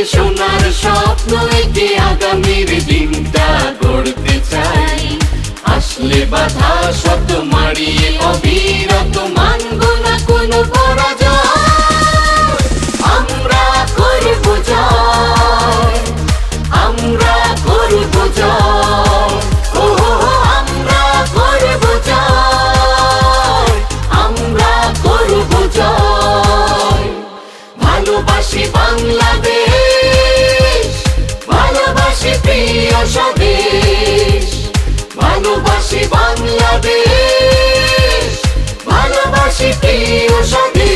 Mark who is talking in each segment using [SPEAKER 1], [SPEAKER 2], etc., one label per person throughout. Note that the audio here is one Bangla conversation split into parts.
[SPEAKER 1] বুকে সোনার স্বপ্ন এঁকে আগামীর দিনটা গড়তে চাই। আসলে বাধা শত মারিয়ে অবিরত মানব না কোনো পরাজয়। আমরা করব জয়, আমরা করব জয়, ও আমরা করব জয়, আমরা করব জয়। ভালোবাসি বাংলাদেশ, ভালোবাসি প্রিয় স্বদেশ, ভালোবাসি বাংলাদেশ, ভালোবাসি প্রিয় স্বদেশ।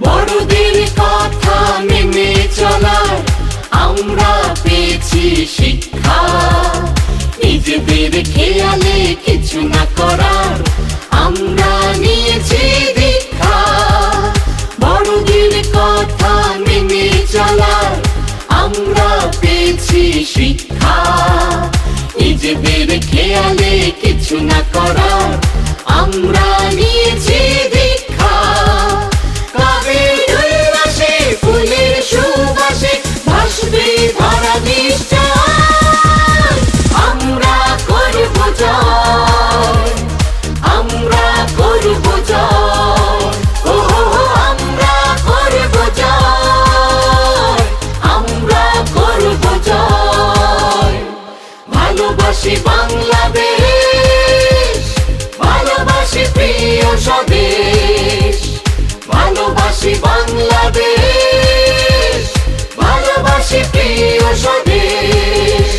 [SPEAKER 1] বড়দের কথা মেনে চলার আমরা পেয়েছি শিক্ষা। নিজেদের খেয়ালে কিছু না করার আমরা নিয়েছি দীক্ষা। বড়দের কথা মেনে চলার আমরা পেয়েছি শিক্ষা। নিজেদের খেয়ালে কিছু না করার আমরা নিয়েছি দীক্ষা। ফুলের সুবাসে ভাসবে ধরা নিশ্চয়। আমরা করব জয়, আমরা করব জয়, ও আমরা করব জয়, আমরা করব জয়। ভালোবাসি বাংলাদেশ, ভালোবাসি প্রিয় স্বদেশ, ভালোবাসি বাংলাদেশ, ভালোবাসি প্রিয় স্বদেশ।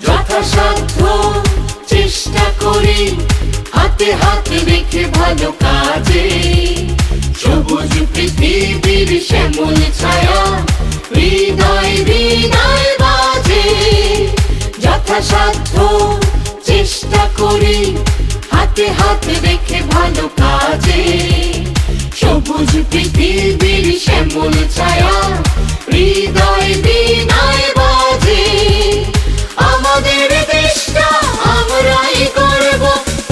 [SPEAKER 1] যথাসাধ্য চেষ্টা করি হাতে হাতে রেখে ভালো কাজে। সবুজ পৃথিবীর শ্যামল ছায়া হৃদয় হৃদয় বাজে। যথাসাধ্য চেষ্টা করি হাতে হাতে রেখে ভালো কাজে। সবুজ পৃথিবীর শ্যামল ছায়া হৃদয় হৃদয় বাজে। আমাদের দেশটা আমরাই করব,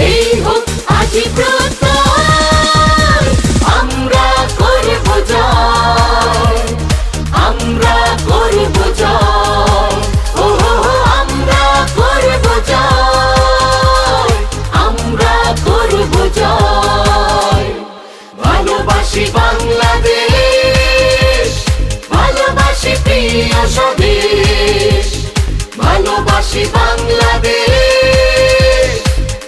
[SPEAKER 1] এই হোক আজি প্রত্যয়। আমরা করব জয়, আমরা করব জয়, ও আমরা করব জয়, আমরা করব জয়। ভালোবাসি বাংলাদেশ, ভালোবাসি প্রিয় স্বদেশ, ভালোবাসি বাংলাদেশ,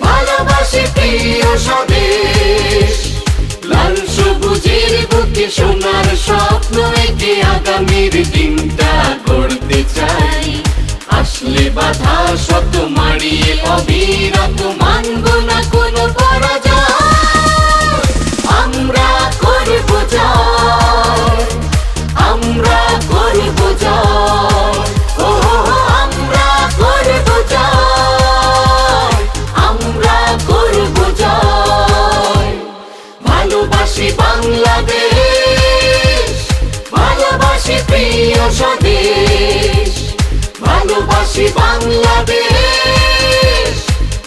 [SPEAKER 1] ভালোবাসি প্রিয় স্বদেশ। লাল সবুজের বুকে সোনার স্বপ্ন এঁকে আগামীর দিনটা গড়তে চাই। আসলে বাধা শত মারিয়ে অবিরত মানব না কোনো পরাজয়। আমরা করব জয়, আমরা করব জয়, ও আমরা করব জয়, আমরা করব জয়। ভালোবাসি বাংলাদেশ, ভালোবাসি প্রিয় স্বদেশ, ভালোবাসি বাংলাদেশ,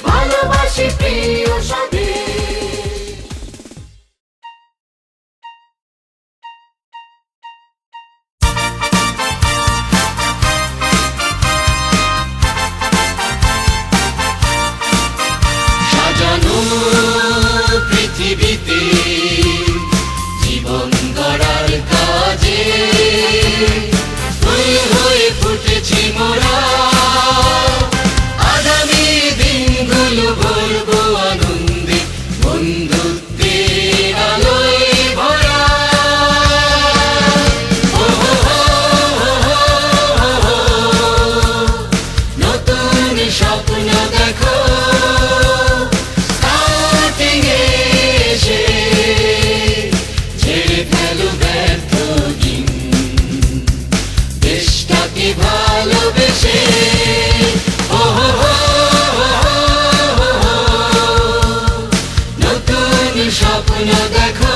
[SPEAKER 1] ভালোবাসি প্রিয় স্বদেশ। সাজানো পৃথিবীতে জীবন গড়ার কাজে ফুল হয়ে ফুটেছি মোরা। ফেলো ব্যর্থ দিন দেশটাকে ভালোবেসে ও হো হো হো হো হো। নতুন স্বপ্ন দেখো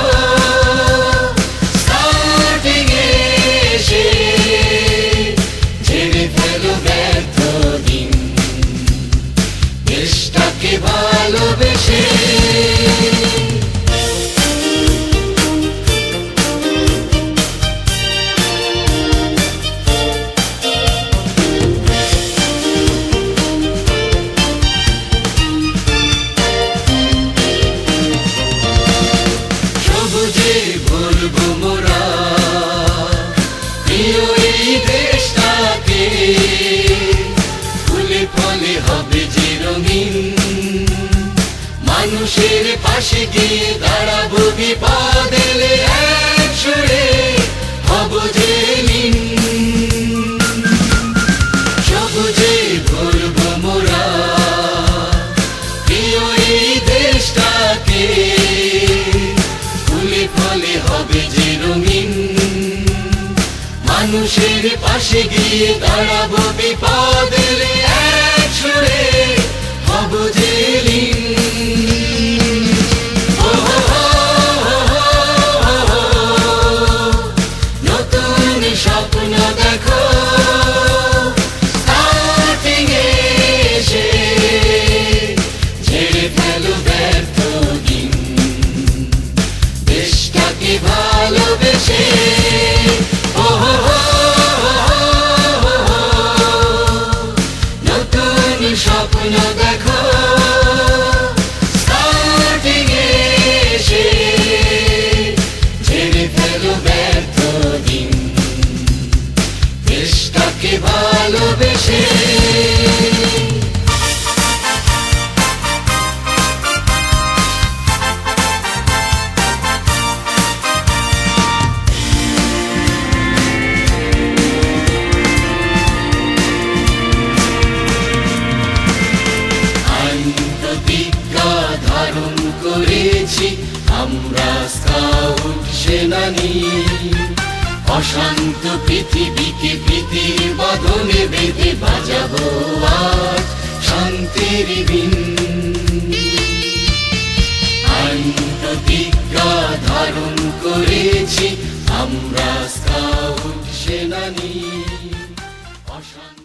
[SPEAKER 1] স্টার্টিং এসে ঝেড়ে ফেলো ব্যর্থ দিন দেশটাকে ভালোবেসে সবুজে ভরবো মোরা প্রিয় এই দেশটাকে ফুলে ফলে হবে যে রঙিন মানুষের পাশে গিয়ে দাঁড়াবো বিপদ এলে এক সুরে হব যে লীন সবুজে ভরবো মোরা প্রিয় এই দেশটাকে ফুলে ফলে হবে যে রঙিন মানুষের পাশে গিয়ে দাঁড়াবো বিপদ এলে এক সুরে হব যে লীন ও হো হো হো হো হো। নতুন স্বপ্ন দেখো স্টার্টিং এসে ঝেড়ে ফেলো ব্যর্থ দিন দেশটাকে ভালোবেসে ও হো হো হো হো হো। নতুন স্বপ্ন দেখো স্টার্টিং এসে ঝেড়ে ফেলো ব্যর্থ দিন দেশটাকে ভালোবেসে প্রতিজ্ঞা ধারণ করেছি আমরা স্কাউট সেনানী অশান্ত পৃথিবীকে প্রীতির বাঁধনে বেঁধে বাজাবো আজ শান্তির বিন প্রতিজ্ঞা ধারণ করেছি আমরা স্কাউট সেনানী অশান্ত